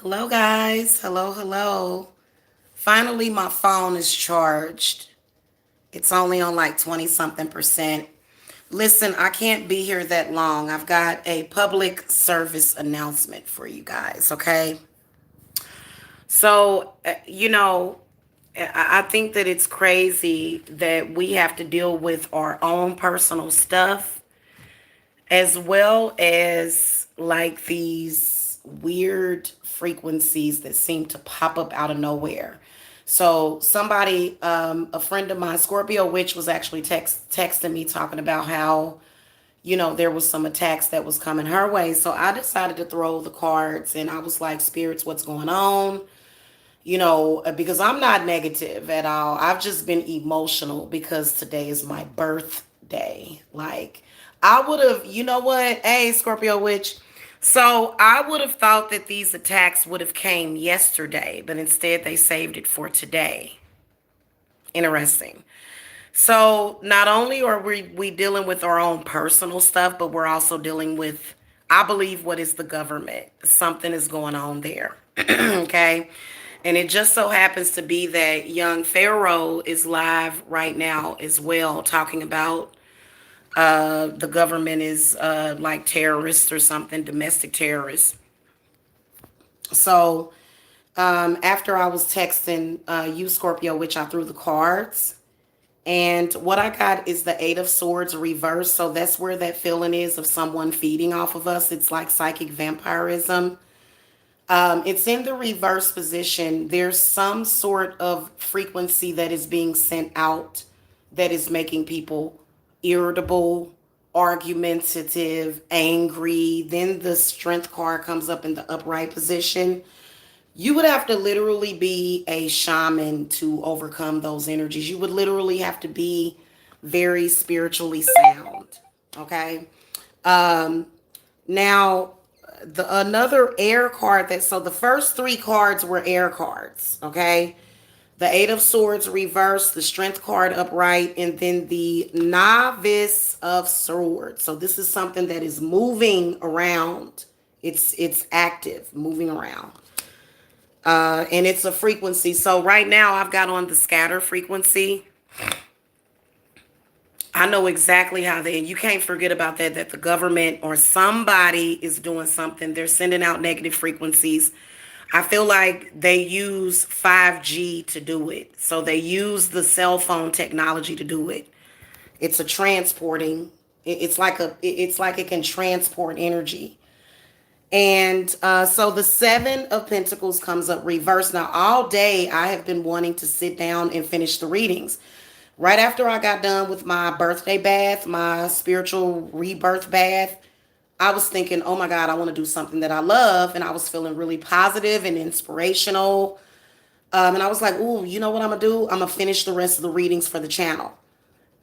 Hello, guys. Hello, hello. Finally, my phone is charged. It's only on like 20 something percent. Listen, I can't be here that long. I've got a public service announcement for you guys, okay? So, I think that it's crazy that we have to deal with our own personal stuff as well as like these weird frequencies that seem to pop up out of nowhere. So somebody, a friend of mine, Scorpio Witch, was actually texting me talking about how there was some attacks that was coming her way. So I decided to throw the cards and I was like, spirits, what's going on? Because I'm not negative at all. I've just been emotional because today is my birthday. Like, I would have, you know what? Hey, Scorpio Witch. So I would have thought that these attacks would have came yesterday, but instead they saved it for today. Interesting. So not only are we dealing with our own personal stuff, but we're also dealing with, I believe, what is the government. Something is going on there. Okay. And it just so happens to be that young Pharaoh is live right now as well, talking about the government is like terrorists or something, domestic terrorists. So after I was texting you, Scorpio, which I threw the cards, and what I got is the Eight of Swords reversed. So that's where that feeling is of someone feeding off of us. It's like psychic vampirism. It's in the reverse position. There's some sort of frequency that is being sent out that is making people irritable, argumentative, angry. Then the strength card comes up in the upright position. You would have to literally be a shaman to overcome those energies. You would literally have to be very spiritually sound. Okay. Um, Now, the another air card that so the first three cards were air cards, okay? The Eight of Swords reversed, the Strength card upright, and then the Novice of Swords. So this is something that is moving around. It's active, moving around. And it's a frequency. So right now I've got on the scatter frequency. I know exactly how they, and you can't forget about that the government or somebody is doing something. They're sending out negative frequencies. I feel like they use 5G to do it. So they use the cell phone technology to do it. It's a transporting. It's like it can transport energy. And so the Seven of Pentacles comes up reversed. Now, all day I have been wanting to sit down and finish the readings. Right after I got done with my birthday bath, my spiritual rebirth bath, I was thinking, oh my God, I want to do something that I love. And I was feeling really positive and inspirational. And I was like, ooh, you know what I'm going to do? I'm going to finish the rest of the readings for the channel.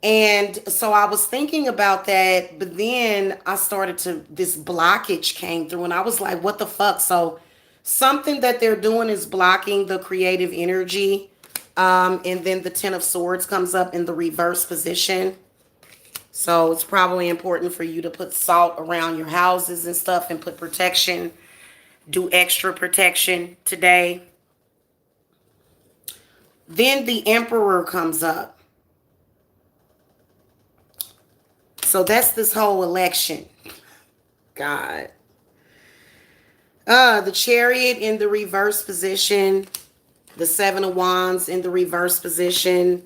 And so I was thinking about that, but then this blockage came through and I was like, what the fuck? So something that they're doing is blocking the creative energy. And then the Ten of Swords comes up in the reverse position. So it's probably important for you to put salt around your houses and stuff and put protection, do extra protection today. Then the Emperor comes up. So that's this whole election. God. The Chariot in the reverse position. The Seven of Wands in the reverse position.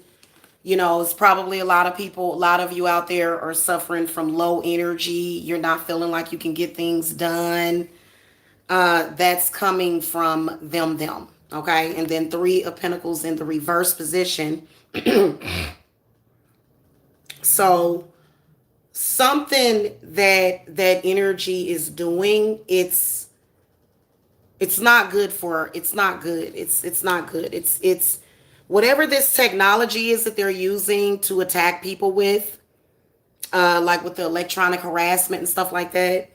It's probably a lot of you out there are suffering from low energy. You're not feeling like you can get things done. That's coming from them. Okay. And then Three of Pentacles in the reverse position. So something that energy is doing, it's not good for, it's not good. It's not good. It's whatever this technology is that they're using to attack people with, like with the electronic harassment and stuff like that.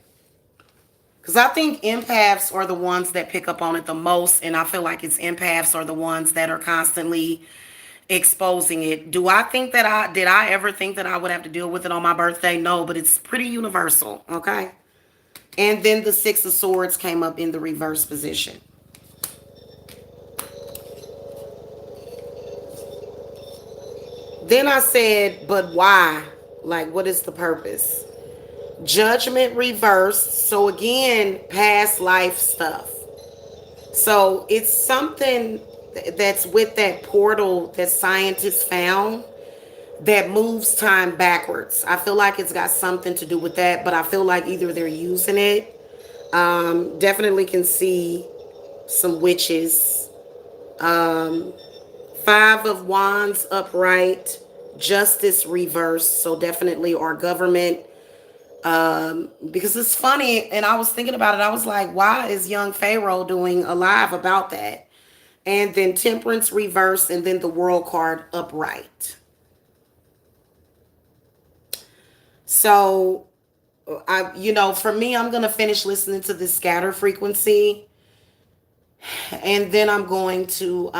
Because I think empaths are the ones that pick up on it the most. And I feel like it's empaths are the ones that are constantly exposing it. Did I ever think that I would have to deal with it on my birthday? No, but it's pretty universal. Okay. And then the Six of Swords came up in the reverse position. then I said, but why? Like, what is the purpose? Judgment reversed. So again, past life stuff. So it's something that's with that portal that scientists found that moves time backwards. I feel like it's got something to do with that, but I feel like either they're using it. Definitely can see some witches. Five of Wands upright, Justice reversed. So definitely our government. Because it's funny, and I was thinking about it. I was like, why is young Pharaoh doing a live about that? And then Temperance reversed, and then the World card upright. So for me, I'm gonna finish listening to this scatter frequency, and then I'm going to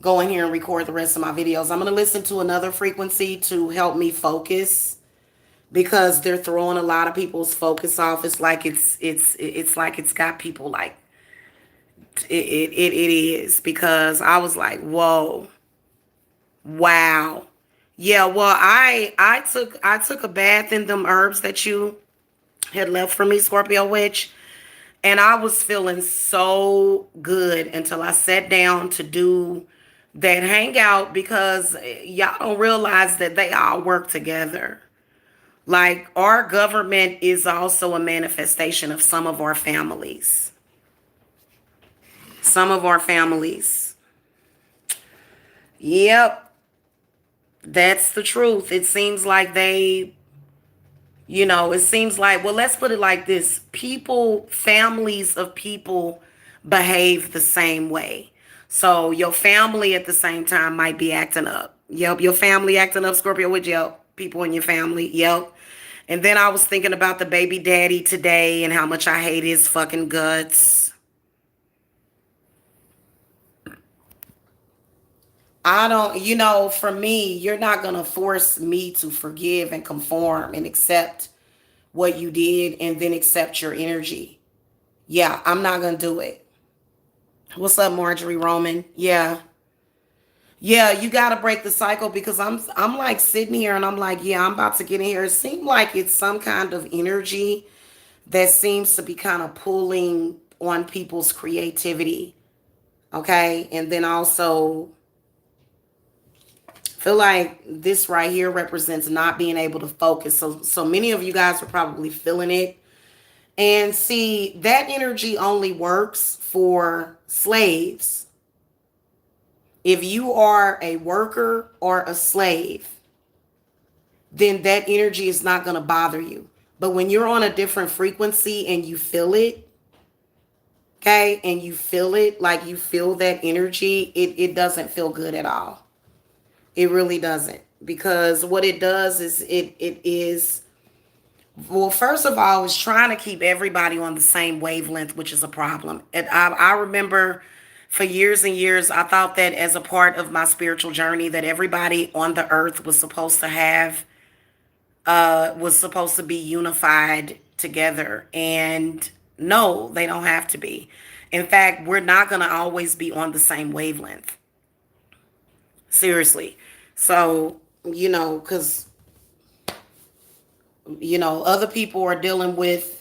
go in here and record the rest of my videos. I'm gonna listen to another frequency to help me focus because they're throwing a lot of people's focus off. It's like it's like it's got people like it is, because I was like, whoa, wow. Yeah, well, I took a bath in them herbs that you had left for me, Scorpio Witch, and I was feeling so good until I sat down to do that hangout, because y'all don't realize that they all work together. Like, our government is also a manifestation of some of our families. Some of our families. Yep, that's the truth. It seems like it seems like, well, let's put it like this. Families of people behave the same way. So your family at the same time might be acting up. Yep, your family acting up, Scorpio, with yep. People in your family, yep. And then I was thinking about the baby daddy today and how much I hate his fucking guts. I don't, for me, you're not going to force me to forgive and conform and accept what you did and then accept your energy. Yeah, I'm not going to do it. What's up, Marjorie Roman? Yeah. Yeah, you got to break the cycle, because I'm like sitting here and I'm like, yeah, I'm about to get in here. It seems like it's some kind of energy that seems to be kind of pulling on people's creativity. Okay? And then also feel like this right here represents not being able to focus. So many of you guys are probably feeling it. And see, that energy only works for slaves. If you are a worker or a slave, then that energy is not going to bother you. But when you're on a different frequency and you feel it, okay, and you feel it, like you feel that energy, it doesn't feel good at all. It really doesn't. Because what it does is it is, well, first of all, it's trying to keep everybody on the same wavelength, which is a problem. And I remember for years and years, I thought that as a part of my spiritual journey, that everybody on the earth was supposed to be unified together. And no, they don't have to be. In fact, we're not going to always be on the same wavelength. Seriously. So, because, other people are dealing with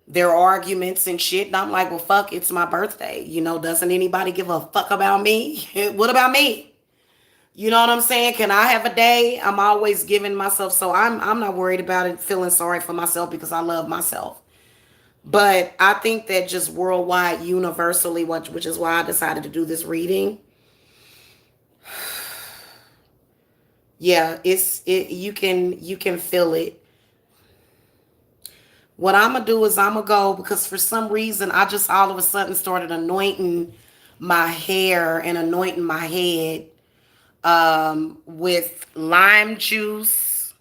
their arguments and shit. And I'm like, well, fuck, it's my birthday. Doesn't anybody give a fuck about me? What about me? You know what I'm saying? Can I have a day? I'm always giving myself. So I'm not worried about it, feeling sorry for myself, because I love myself. But I think that just worldwide, universally, which is why I decided to do this reading. Yeah, you can feel it. What I'm gonna do is I'm gonna go, because for some reason I just all of a sudden started anointing my hair and anointing my head with lime juice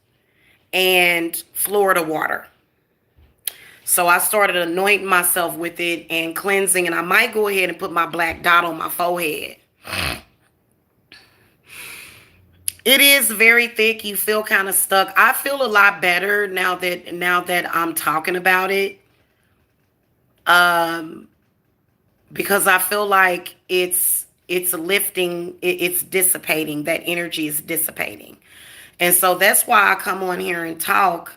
and Florida water. So I started anointing myself with it and cleansing, and I might go ahead and put my black dot on my forehead. It is very thick. You feel kind of stuck. I feel a lot better now that I'm talking about it. Because I feel like it's it's lifting, it's dissipating. That energy is dissipating. And so that's why I come on here and talk.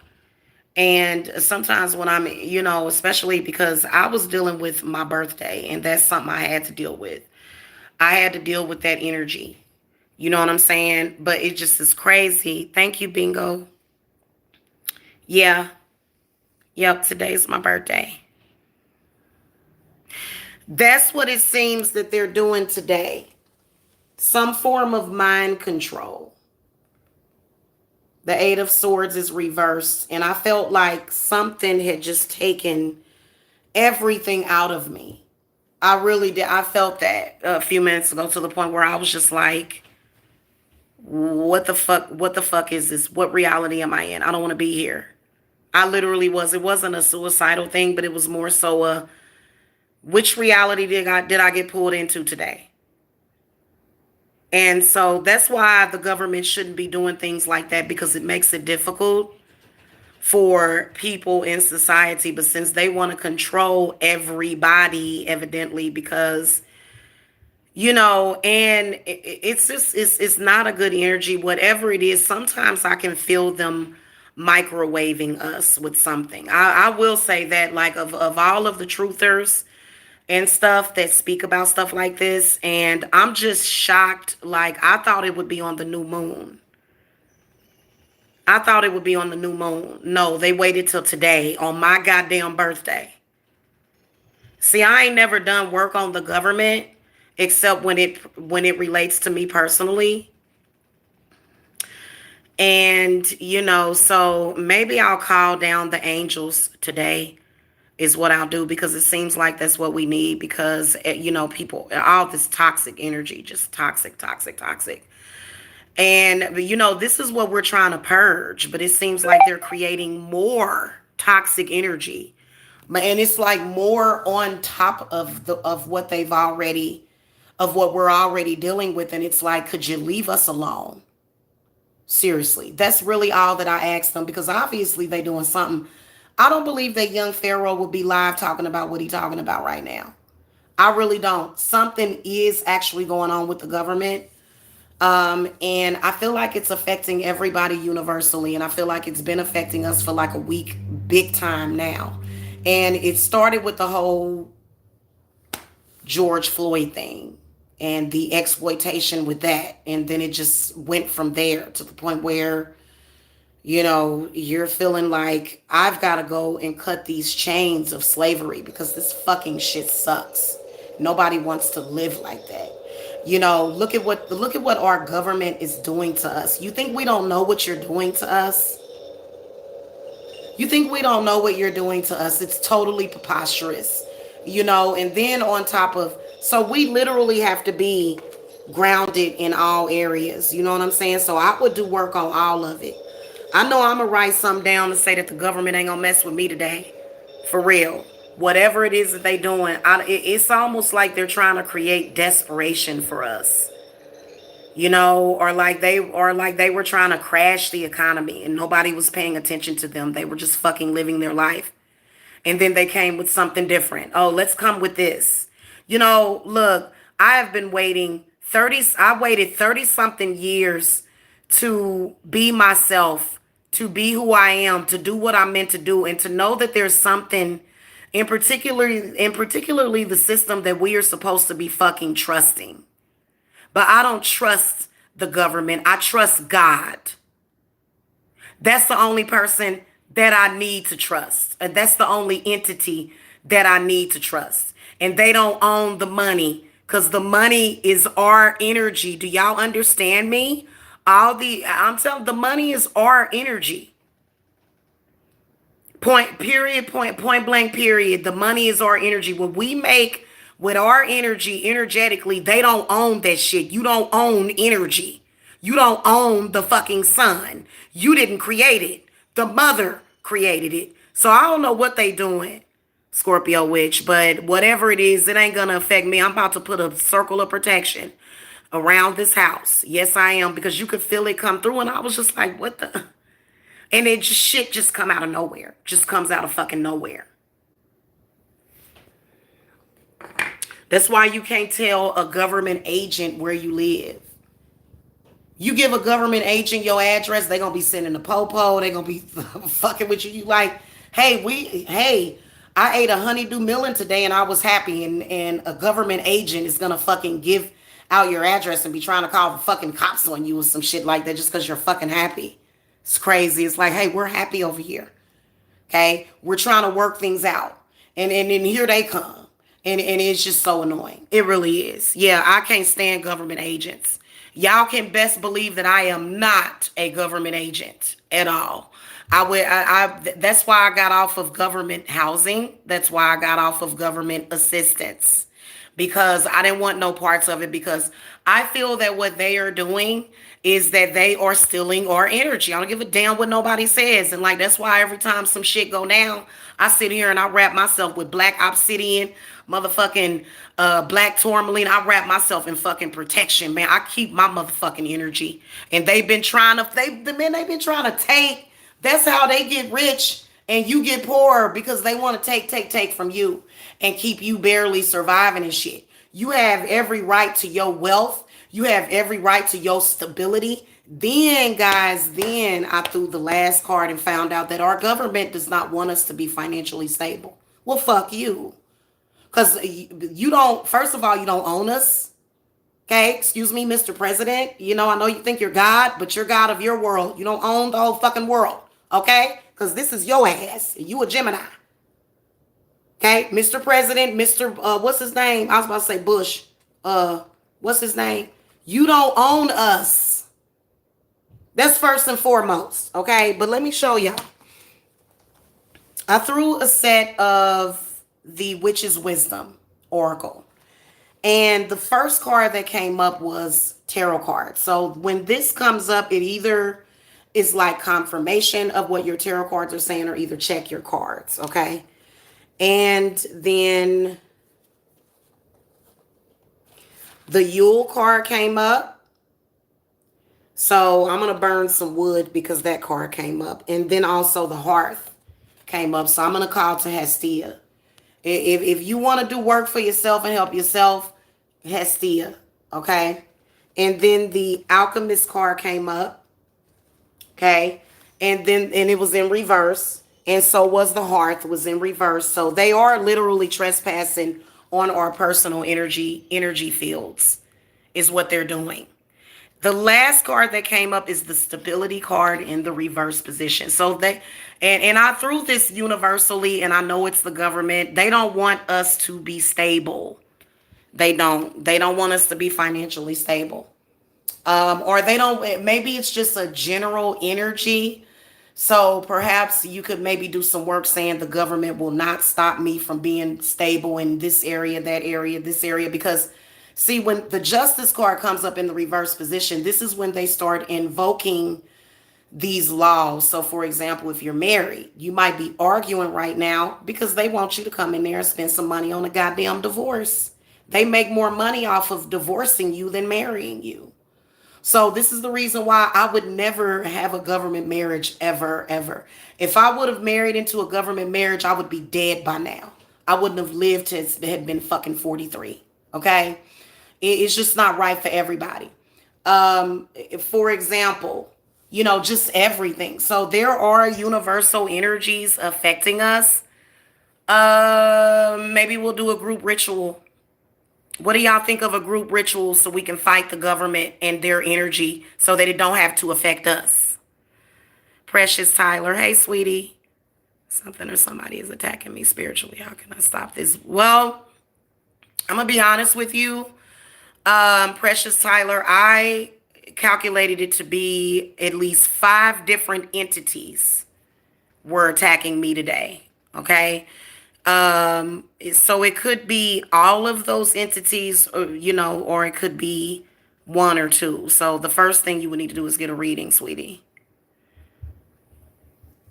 And sometimes when I'm, especially because I was dealing with my birthday, and that's something I had to deal with. I had to deal with that energy. You know what I'm saying? But it just is crazy. Thank you, Bingo. Yeah. Yep. Today's my birthday. That's what it seems that they're doing today. Some form of mind control. The Eight of Swords is reversed. And I felt like something had just taken everything out of me. I really did. I felt that a few minutes ago to the point where I was just like, what the fuck? What the fuck is this? What reality am I in? I don't want to be here. I literally was. It wasn't a suicidal thing, but it was more so a, which reality did I get pulled into today? And so that's why the government shouldn't be doing things like that, because it makes it difficult for people in society. But since they want to control everybody, evidently, because and it's just it's not a good energy, whatever it is. Sometimes I can feel them microwaving us with something. I will say that, like, of all of the truthers and stuff that speak about stuff like this, and I'm just shocked. Like, I thought it would be on the new moon. I thought it would be on the new moon. No, they waited till today, on my goddamn birthday. See, I ain't never done work on the government except when it relates to me personally. And so maybe I'll call down the angels today is what I'll do, because it seems like that's what we need, because people, all this toxic energy, just toxic, toxic, toxic. And this is what we're trying to purge, but it seems like they're creating more toxic energy. And it's like more on top of what they've already, of what we're already dealing with. And it's like, could you leave us alone? Seriously, that's really all that I asked them, because obviously they doing something. I don't believe that young Pharaoh will be live talking about what he's talking about right now. I really don't. Something is actually going on with the government. And I feel like it's affecting everybody universally. And I feel like it's been affecting us for like a week, big time now. And it started with the whole George Floyd thing and the exploitation with that. And then it just went from there to the point where, you're feeling like, I've got to go and cut these chains of slavery, because this fucking shit sucks. Nobody wants to live like that. Look at what our government is doing to us. You think we don't know what you're doing to us? You think we don't know what you're doing to us? It's totally preposterous. And then on top of, so we literally have to be grounded in all areas. You know what I'm saying? So I would do work on all of it. I know I'm going to write something down to say that the government ain't going to mess with me today. For real. Whatever it is that they doing, it's almost like they're trying to create desperation for us. Or like they were trying to crash the economy and nobody was paying attention to them. They were just fucking living their life. And then they came with something different. Oh, let's come with this. Look, I have been waiting I waited 30 something years to be myself, to be who I am, to do what I'm meant to do, and to know that there's something in particularly the system that we are supposed to be fucking trusting. But I don't trust the government. I trust God. That's the only person that I need to trust. And that's the only entity that I need to trust. And they don't own the money, because the money is our energy. Do y'all understand me? I'm telling, the money is our energy. Point, period, point blank, period. The money is our energy. What we make with our energy, energetically, they don't own that shit. You don't own energy. You don't own the fucking sun. You didn't create it. The mother created it. So I don't know what they doing, Scorpio witch, but whatever it is, it ain't gonna affect me. I'm about to put a circle of protection around this house. Yes, I am, because you could feel it come through, and I was just like, what the? And it just, shit just come out of nowhere. Just comes out of fucking nowhere. That's why you can't tell a government agent where you live. You give a government agent your address, they're gonna be sending a popo, they're gonna be fucking with you. You like, hey, I ate a honeydew melon today and I was happy, and a government agent is gonna fucking give out your address and be trying to call the fucking cops on you or some shit like that just because you're fucking happy. It's crazy. It's like, hey, we're happy over here. Okay? We're trying to work things out. And then here they come. And it's just so annoying. It really is. Yeah, I can't stand government agents. Y'all can best believe that I am not a government agent at all. That's why I got off of government housing. That's why I got off of government assistance, because I didn't want no parts of it, because I feel that what they are doing is that they are stealing our energy. I don't give a damn what nobody says. And like, that's why every time some shit go down, I sit here and I wrap myself with black obsidian, motherfucking black tourmaline. I wrap myself in fucking protection, man. I keep my motherfucking energy. And they've been trying to, they've been trying to take. That's how they get rich and you get poor, because they want to take from you and keep you barely surviving and shit. You have every right to your wealth. You have every right to your stability. Then, guys, then I threw the last card and found out that our government does not want us to be financially stable. Well, fuck you. Because you don't, first of all, you don't own us. Okay, excuse me, Mr. President. You know, I know you think you're God, but you're God of your world. You don't own the whole fucking world. Okay? Because this is your ass. You a Gemini. Okay, Mr. President, Mr. What's his name? I was about to say Bush. What's his name? You don't own us. That's first and foremost. Okay, but let me show y'all. I threw a set of the Witch's Wisdom Oracle. And the first card that came up was tarot card. So when this comes up, it either is like confirmation of what your tarot cards are saying, or either check your cards, okay? And then the Yule card came up. So I'm going to burn some wood because that card came up. And then also the Hearth came up. So I'm going to call to Hestia. If you want to do work for yourself and help yourself, Hestia, okay? And then the Alchemist card came up, okay? And it was in reverse. And so was the Hearth, was in reverse. So they are literally trespassing on our personal energy fields is what they're doing. The last card that came up is the Stability card in the reverse position. So and I threw this universally, and I know it's the government. They don't want us to be stable. They don't want us to be financially stable. Or they don't, maybe it's just a general energy. So perhaps you could maybe do some work saying the government will not stop me from being stable in this area, that area, this area. Because see, when the Justice card comes up in the reverse position, this is when they start invoking these laws. So for example, if you're married, you might be arguing right now because they want you to come in there and spend some money on a goddamn divorce. They make more money off of divorcing you than marrying you. So this is the reason why I would never have a government marriage ever, ever. If I would have married into a government marriage, I would be dead by now. I wouldn't have lived to have been fucking 43. Okay? It's just not right for everybody. For example, you know, just everything. So there are universal energies affecting us. Maybe we'll do a group ritual. What do y'all think of a group ritual so we can fight the government and their energy so that it don't have to affect us? Precious Tyler, hey sweetie. Something or somebody is attacking me spiritually. How can I stop this? Well, I'm gonna be honest with you. Precious Tyler, I calculated it to be at least 5 different entities were attacking me today. Okay. So it could be all of those entities, you know, or it could be 1 or 2. So the first thing you would need to do is get a reading, sweetie.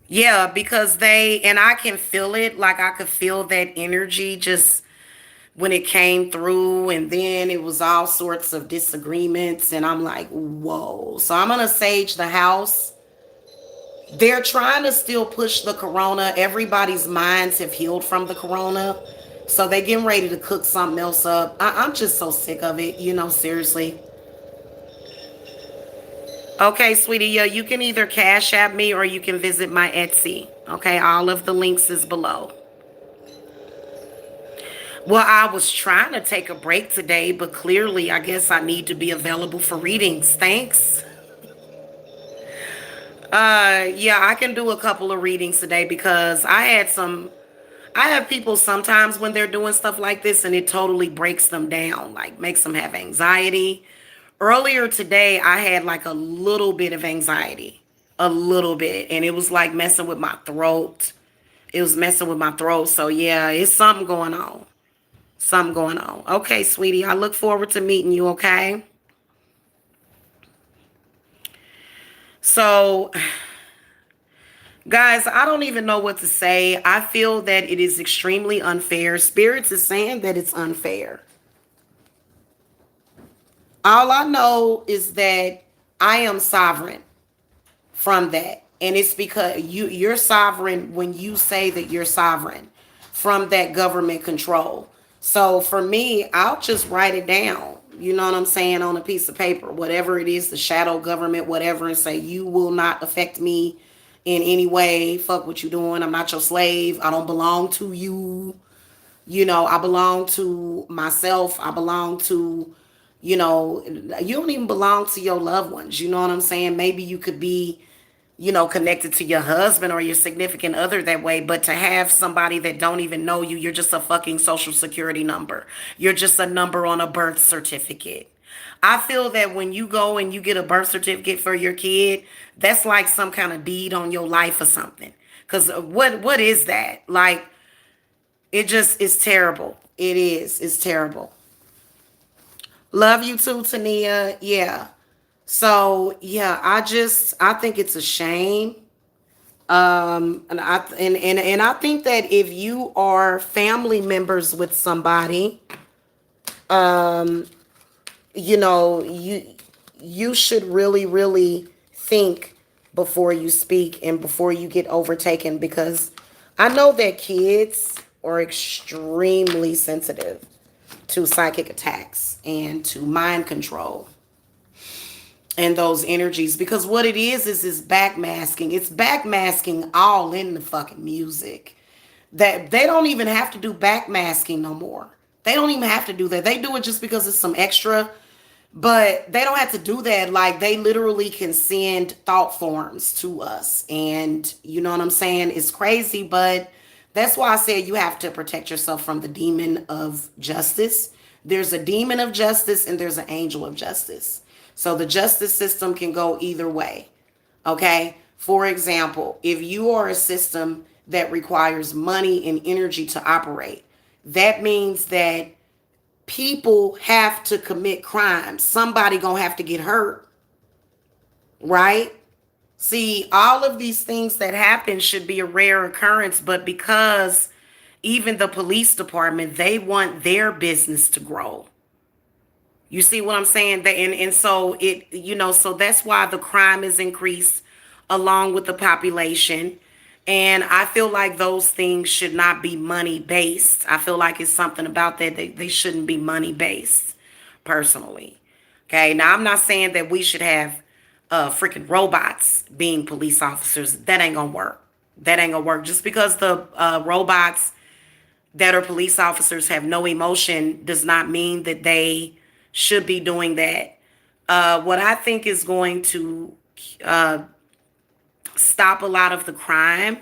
Yeah, because and I can feel it. Like I could feel that energy just when it came through, and then it was all sorts of disagreements, and I'm like, whoa. So I'm going to sage the house. They're trying to still push the corona. Everybody's minds have healed from the corona. So they getting ready to cook something else up. I'm just so sick of it, seriously. Okay, sweetie, yeah, you can either cash at me or you can visit my Etsy. Okay, all of the links is below. Well, I was trying to take a break today, but clearly I guess I need to be available for readings. Thanks. Yeah, I can do a couple of readings today because I have people sometimes when they're doing stuff like this and it totally breaks them down, like makes them have anxiety. Earlier today, I had like a little bit of anxiety, a little bit, and it was like messing with my throat. It was messing with my throat. So yeah, it's something going on. Something going on. Okay, sweetie, I look forward to meeting you, okay? So, guys, I don't even know what to say. I feel that it is extremely unfair. Spirits is saying that it's unfair. All I know is that I am sovereign from that. And it's because you're sovereign when you say that you're sovereign from that government control. So for me, I'll just write it down. You know what I'm saying, on a piece of paper, whatever it is, the shadow government, whatever, and say you will not affect me in any way. Fuck what you doing. I'm not your slave. I don't belong to you. I belong to myself. I belong to, you don't even belong to your loved ones. You know what I'm saying? Maybe you could be, connected to your husband or your significant other that way, but to have somebody that don't even know you, you're just a fucking social security number. You're just a number on a birth certificate. I feel that when you go and you get a birth certificate for your kid, that's like some kind of deed on your life or something. Cause what is that? Like, it just is terrible. It is. It's terrible. Love you too, Tania. Yeah. So yeah, I think it's a shame. And I think that if you are family members with somebody, you know, you should really, really think before you speak and before you get overtaken, because I know that kids are extremely sensitive to psychic attacks and to mind control and those energies, because what it is backmasking. It's backmasking all in the fucking music. That they don't even have to do backmasking no more. They don't even have to do that. They do it just because it's some extra, but they don't have to do that. Like, they literally can send thought forms to us. And you know what I'm saying? It's crazy, but that's why I said you have to protect yourself from the demon of justice. There's a demon of justice and there's an angel of justice. So the justice system can go either way. Okay? For example, if you are a system that requires money and energy to operate, that means that people have to commit crimes. Somebody gonna have to get hurt, right? See, all of these things that happen should be a rare occurrence, but because even the police department, they want their business to grow. You see what I'm saying? And so so that's why the crime is increased along with the population. And I feel like those things should not be money based. I feel like it's something about that. They shouldn't be money based, personally. Okay. Now, I'm not saying that we should have freaking robots being police officers. That ain't gonna work. That ain't gonna work. Just because the robots that are police officers have no emotion does not mean that they should be doing that. What I think is going to uh, stop a lot of the crime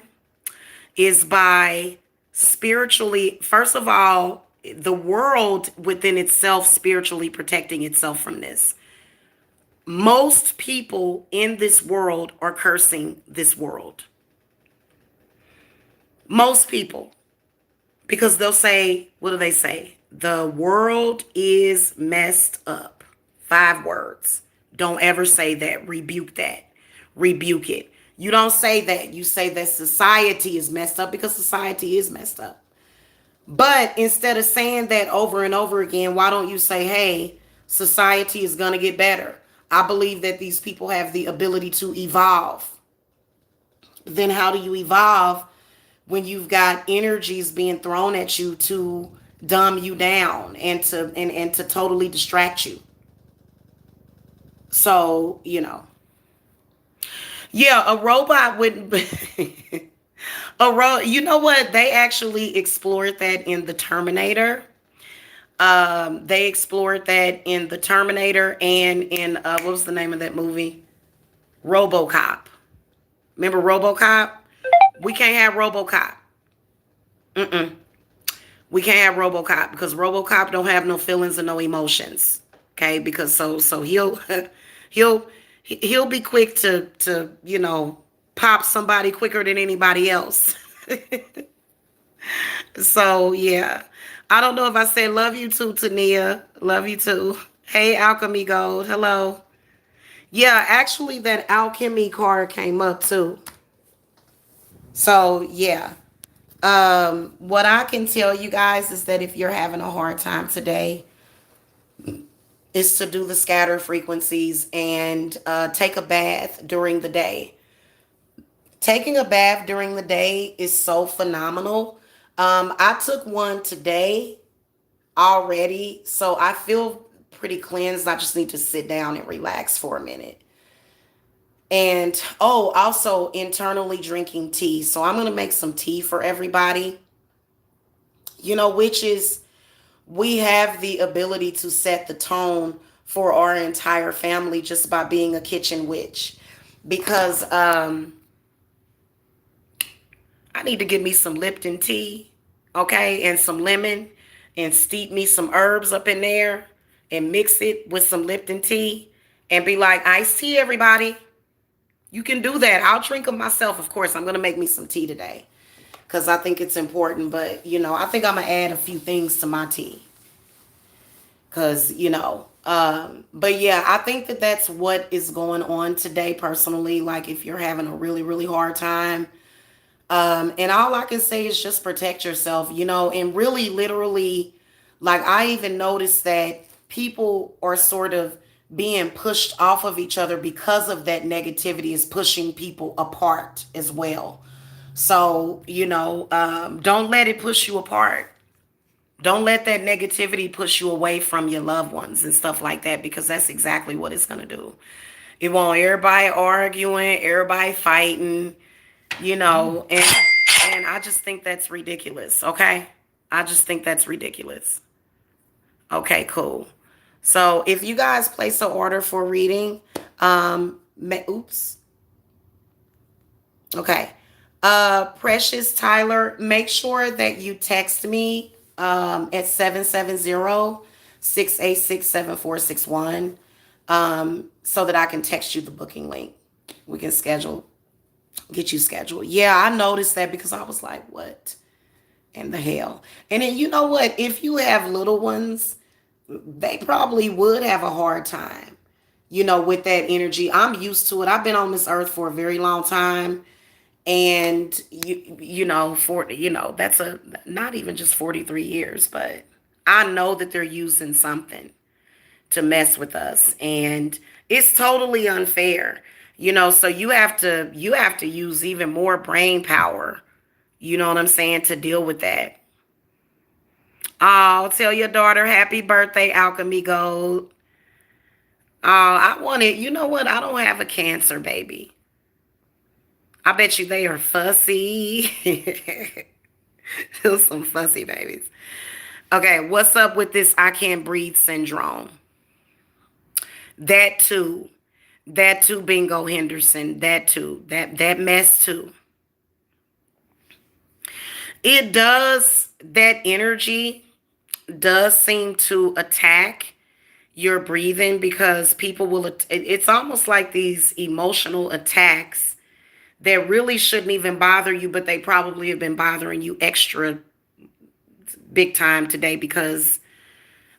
is by spiritually, first of all, the world within itself spiritually protecting itself from this. Most people in this world are cursing this world. Most people. Because they'll say, what do they say? The world is messed up. 5 words. Don't ever say that. Rebuke that. Rebuke it. You don't say that. You say that society is messed up, because society is messed up. But instead of saying that over and over again, why don't you say, hey, society is going to get better? I believe that these people have the ability to evolve. Then how do you evolve? when you've got energies being thrown at you to dumb you down and to totally distract you. So, yeah, a robot wouldn't be you know what? They actually explored that in the Terminator. They explored that in the Terminator and in what was the name of that movie? RoboCop. Remember RoboCop? We can't have RoboCop. Mm-mm. We can't have RoboCop because RoboCop don't have no feelings and no emotions. Okay, because so he'll he'll he'll be quick to pop somebody quicker than anybody else. So yeah, I don't know if I said love you too, Tania. Love you too. Hey, Alchemy Gold. Hello. Yeah, actually, that Alchemy card came up too. So yeah. What I can tell you guys is that if you're having a hard time today, is to do the scatter frequencies and take a bath during the day. Taking a bath during the day is so phenomenal. I took one today already, so I feel pretty cleansed. I just need to sit down and relax for a minute. And oh, also internally drinking tea. So I'm going to make some tea for everybody, which is we have the ability to set the tone for our entire family just by being a kitchen witch. Because I need to get me some Lipton tea, okay, and some lemon, and steep me some herbs up in there and mix it with some Lipton tea and be like, iced tea, everybody. You can do that. I'll drink them myself, of course. I'm going to make me some tea today because I think it's important. But, I think I'm going to add a few things to my tea because, but yeah, I think that that's what is going on today personally. Like if you're having a really, really hard time, and all I can say is just protect yourself, and really literally, like I even noticed that people are sort of being pushed off of each other because of that negativity is pushing people apart as well. So, don't let it push you apart. Don't let that negativity push you away from your loved ones and stuff like that because that's exactly what it's going to do. It want everybody arguing, everybody fighting, and I just think that's ridiculous, okay? I just think that's ridiculous. Okay, cool. So if you guys place an order for reading, oops. Okay. Precious Tyler, make sure that you text me at 770-686-7461 so that I can text you the booking link. We can get you scheduled. Yeah, I noticed that because I was like, what in the hell? And then you know what? If you have little ones, they probably would have a hard time, with that energy. I'm used to it. I've been on this earth for a very long time. And that's a not even just 43 years, but I know that they're using something to mess with us. And it's totally unfair. So you have to use even more brain power, you know what I'm saying, to deal with that. Oh, tell your daughter happy birthday, Alchemy Gold. Oh, I wanted, you know what? I don't have a cancer baby. I bet you they are fussy. Still some fussy babies. Okay, what's up with this I can't breathe syndrome? That too. That too, Bingo Henderson. That too. That mess too. It does, that energy does seem to attack your breathing because people will, it's almost like these emotional attacks that really shouldn't even bother you, but they probably have been bothering you extra big time today because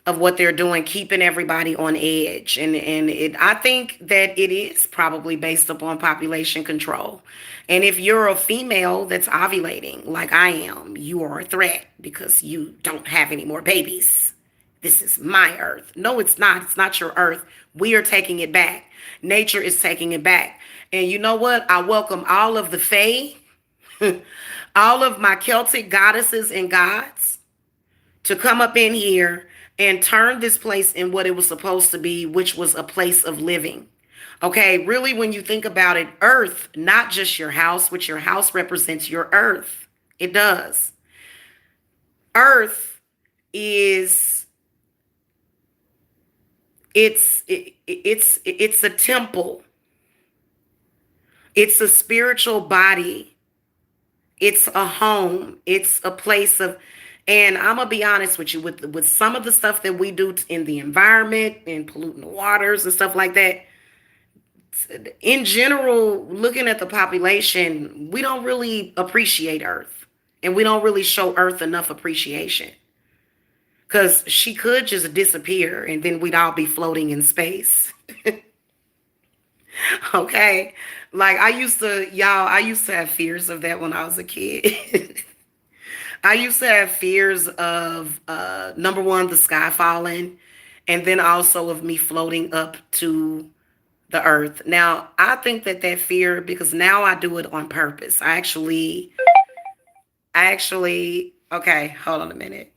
of what they're doing, keeping everybody on edge. And I think that it is probably based upon population control. And if you're a female that's ovulating like I am, you are a threat because you don't have any more babies. This is my earth. No, it's not. It's not your earth. We are taking it back. Nature is taking it back. And you know what? I welcome all of the fae, all of my Celtic goddesses and gods to come up in here and turn this place in what it was supposed to be, which was a place of living. Okay, really, when you think about it, earth, not just your house, which your house represents your earth. It does. Earth is it's a temple. It's a spiritual body. It's a home. It's a place of, and I'm gonna be honest with you, with some of the stuff that we do in the environment and polluting the waters and stuff like that. In general, looking at the population, we don't really appreciate Earth, and we don't really show Earth enough appreciation because she could just disappear, and then we'd all be floating in space. Okay, like I used to have fears of that when I was a kid. I used to have fears of number one, the sky falling, and then also of me floating up to the earth. Now, I think that that fear, because now I do it on purpose. Okay, hold on a minute.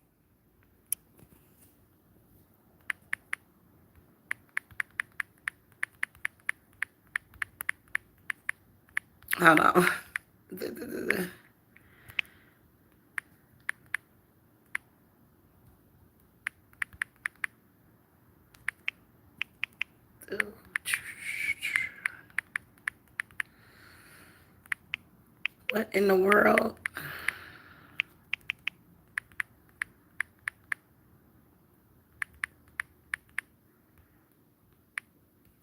Hold on. What in the world?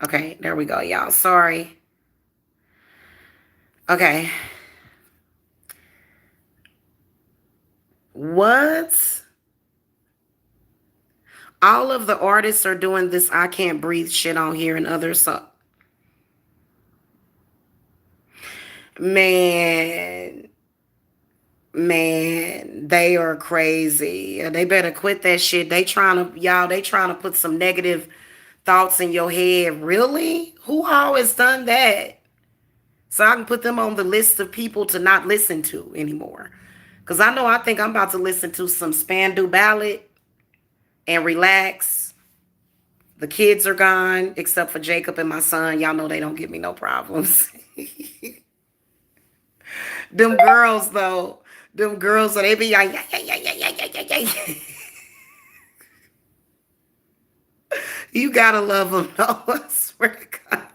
Okay, there we go, y'all. Sorry. Okay. What? All of the artists are doing this I can't breathe shit on here and others. So, man, man, they are crazy. They better quit that shit. They trying to put some negative thoughts in your head. Really? Who always done that? So I can put them on the list of people to not listen to anymore. Because I think I'm about to listen to some Spandu Ballad and relax. The kids are gone, except for Jacob and my son. Y'all know they don't give me no problems. Them girls, though, them girls, so they be like, yeah, yeah, yeah, yeah, yeah, yeah, yeah, yeah. You gotta love them, though. I swear to God.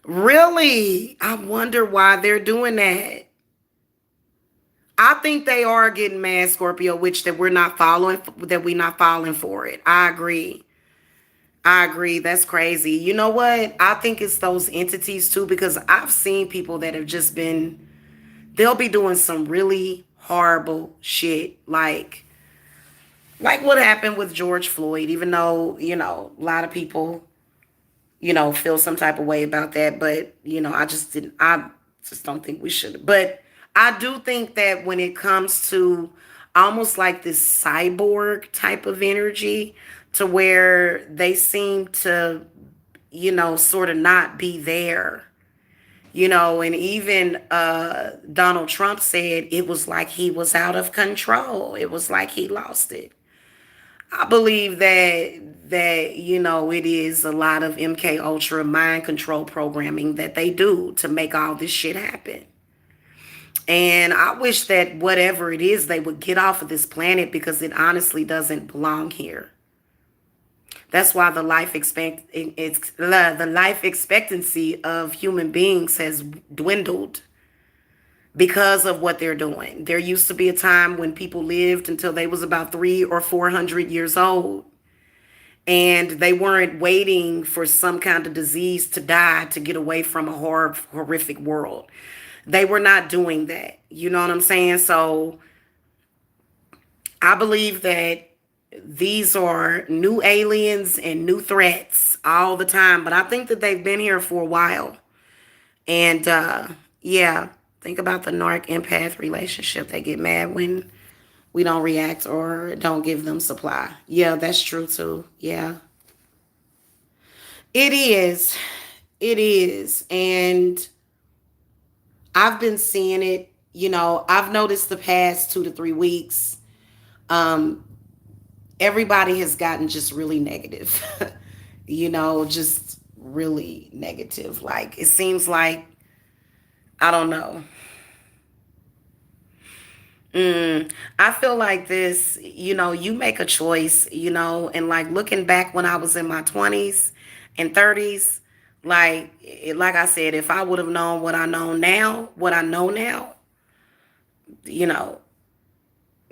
Really? I wonder why they're doing that. I think they are getting mad, Scorpio, which that we're not falling for it. I agree. I agree. That's crazy. You know what? I think it's those entities too, because I've seen people that have just been, they'll be doing some really horrible shit. Like what happened with George Floyd, even though, a lot of people, feel some type of way about that. But, I just don't think we should. But I do think that when it comes to almost like this cyborg type of energy, to where they seem to, sort of not be there, and even Donald Trump said it was like he was out of control. It was like he lost it. I believe that it is a lot of MK Ultra mind control programming that they do to make all this shit happen. And I wish that whatever it is, they would get off of this planet because it honestly doesn't belong here. That's why the life expectancy of human beings has dwindled because of what they're doing. There used to be a time when people lived until they was about 300 or 400 years old, and they weren't waiting for some kind of disease to die to get away from a horrific world. They were not doing that. You know what I'm saying? So I believe that these are new aliens and new threats all the time, but I think that they've been here for a while. And yeah, think about the narc empath relationship. They get mad when we don't react or don't give them supply. Yeah, that's true too. Yeah, it is. It is. And I've been seeing it, I've noticed the past 2 to 3 weeks, um, everybody has gotten just really negative. Just really negative. Like it seems like, I don't know. I feel like this, you make a choice, and like looking back when I was in my 20s and 30s, like I said, if I would have known what I know now, you know,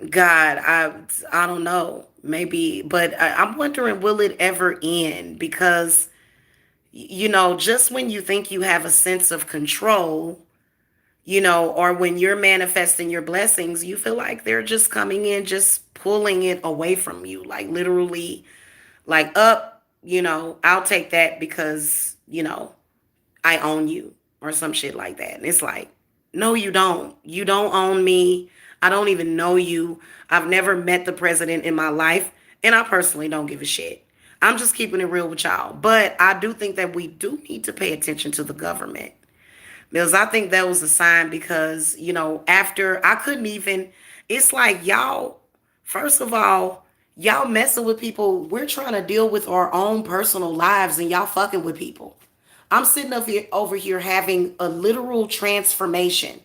God, I don't know, maybe, but I'm wondering, will it ever end? Because just when you think you have a sense of control, or when you're manifesting your blessings, you feel like they're just coming in, just pulling it away from you, like literally, like, up, I'll take that because, I own you or some shit like that. And it's like, no, you don't. You don't own me. I don't even know you. I've never met the president in my life. And I personally don't give a shit. I'm just keeping it real with y'all. But I do think that we do need to pay attention to the government. Because I think that was a sign because, after I couldn't even, it's like y'all, first of all, y'all messing with people. We're trying to deal with our own personal lives and y'all fucking with people. I'm sitting over here having a literal transformation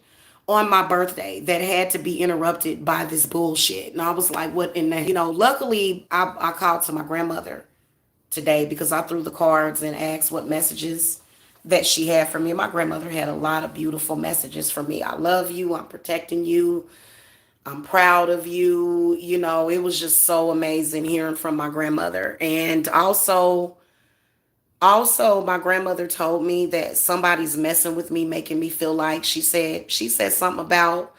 on my birthday that had to be interrupted by this bullshit. And I was like, what in the, luckily I called to my grandmother today because I threw the cards and asked what messages that she had for me. My grandmother had a lot of beautiful messages for me. I love you. I'm protecting you. I'm proud of you. It was just so amazing hearing from my grandmother. And also my grandmother told me that somebody's messing with me, making me feel like, she said something about,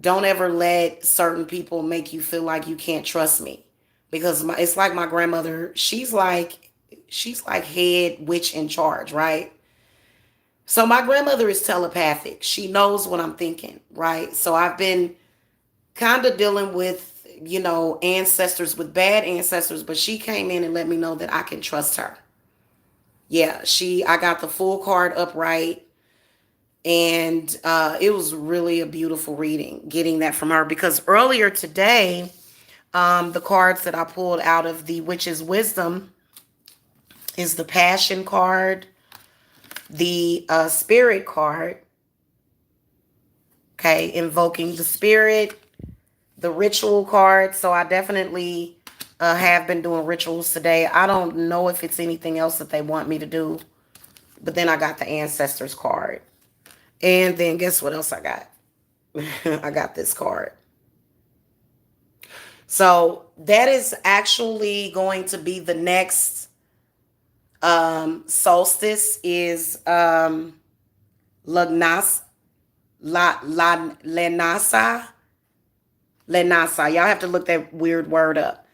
don't ever let certain people make you feel like you can't trust me, because it's like my grandmother, she's like head witch in charge, right? So my grandmother is telepathic. She knows what I'm thinking, right? So I've been kind of dealing with, ancestors, with bad ancestors, but she came in and let me know that I can trust her. Yeah, I got the full card upright, and it was really a beautiful reading getting that from her, because earlier today, the cards that I pulled out of the Witch's Wisdom is the Passion card, the Spirit card, okay, invoking the spirit, the Ritual card. So I definitely have been doing rituals today. I don't know if it's anything else that they want me to do, but then I got the Ancestors card. And then guess what else I got? I got this card. So that is actually going to be the next solstice is Lagnas Lenasa. Lenasa. Y'all have to look that weird word up.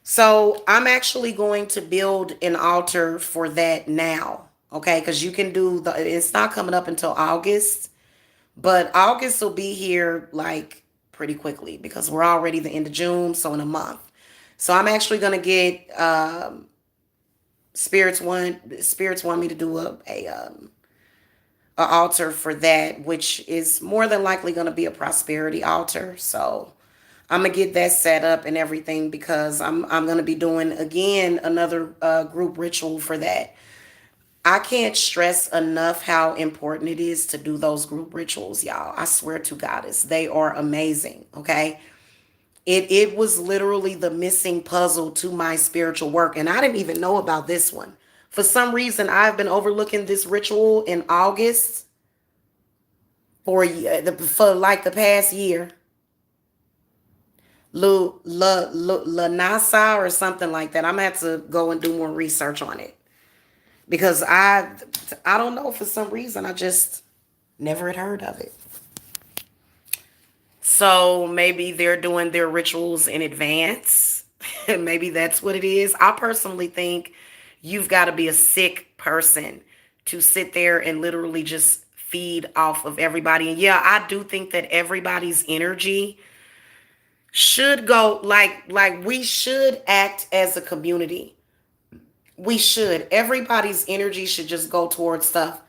So I'm actually going to build an altar for that now. Okay, because you can do it's not coming up until August, but August will be here like pretty quickly because we're already the end of June, so in a month. So I'm actually gonna get spirits want me to do a altar for that, which is more than likely gonna be a prosperity altar. So I'm gonna get that set up and everything because I'm gonna be doing again another group ritual for that. I can't stress enough how important it is to do those group rituals, y'all. I swear to Goddess, they are amazing. Okay, it was literally the missing puzzle to my spiritual work, and I didn't even know about this one. For some reason, I've been overlooking this ritual in August for like the past year. Lanasa or something like that. I'm gonna have to go and do more research on it because I don't know, for some reason I just never had heard of it. So maybe they're doing their rituals in advance. Maybe that's what it is. I personally think you've got to be a sick person to sit there and literally just feed off of everybody. And yeah, I do think that everybody's energy should go, like we should act as a community. We should. Everybody's energy should just go towards stuff.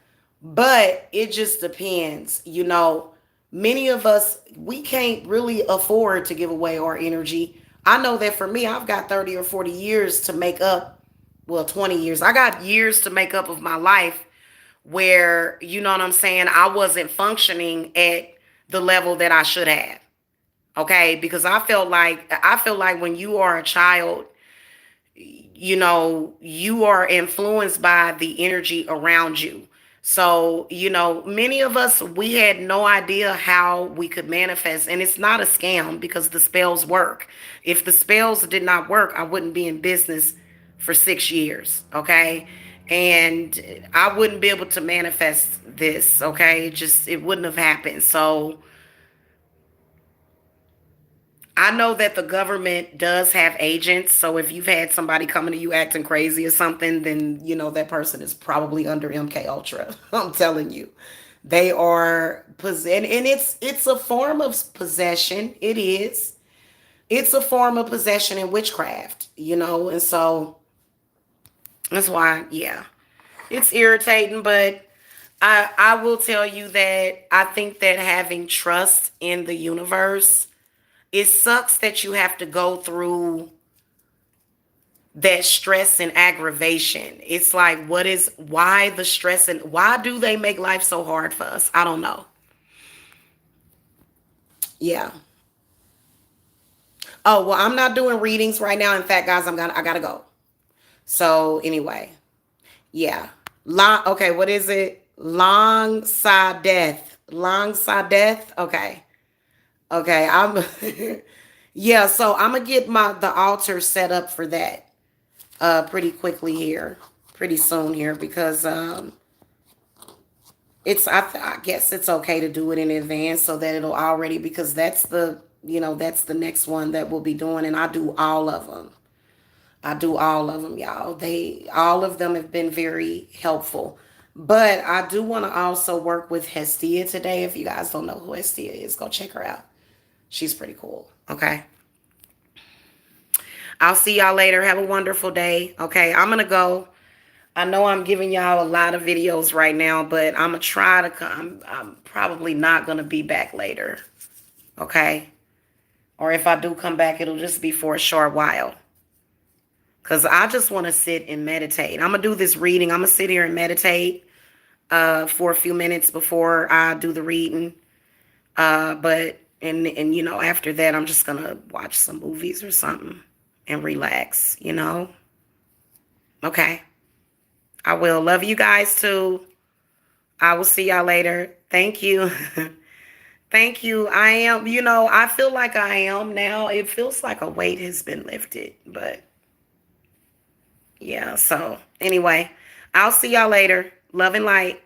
But it just depends. Many of us, we can't really afford to give away our energy. I know that for me, I've got 30 or 40 years to make up, well, 20 years. I got years to make up of my life where, you know what I'm saying, I wasn't functioning at the level that I should have. Okay? Because I feel like when you are a child, you are influenced by the energy around you. So, many of us, we had no idea how we could manifest. And it's not a scam because the spells work. If the spells did not work, I wouldn't be in business for 6 years. Okay. And I wouldn't be able to manifest this. Okay. It wouldn't have happened. So, I know that the government does have agents. So if you've had somebody coming to you acting crazy or something, then that person is probably under MK Ultra. I'm telling you. They are and it's a form of possession. It is. It's a form of possession and witchcraft. And so that's why, yeah. It's irritating, but I will tell you that I think that having trust in the universe, it sucks that you have to go through that stress and aggravation. It's like, why the stress and why do they make life so hard for us? I don't know. Yeah. Oh, well, I'm not doing readings right now. In fact, guys, I gotta go. So anyway, yeah. Okay, what is it? Long side death. Long side death. Okay. Okay. Yeah, so I'm gonna get the altar set up for that pretty quickly here, pretty soon here, because I guess it's okay to do it in advance so that it'll already, because that's the next one that we'll be doing, and I do all of them. I do all of them, y'all. All of them have been very helpful. But I do want to also work with Hestia today. If you guys don't know who Hestia is, go check her out. She's pretty cool. Okay. I'll see y'all later. Have a wonderful day. Okay. I'm going to go. I know I'm giving y'all a lot of videos right now, but I'm going to try to come. I'm probably not going to be back later. Okay. Or if I do come back, it'll just be for a short while. Because I just want to sit and meditate. I'm going to do this reading. I'm going to sit here and meditate for a few minutes before I do the reading. But after that, I'm just going to watch some movies or something and relax. Okay. I will. Love you guys too. I will see y'all later. Thank you. Thank you. I feel like I am now. It feels like a weight has been lifted, but yeah. So anyway, I'll see y'all later. Love and light.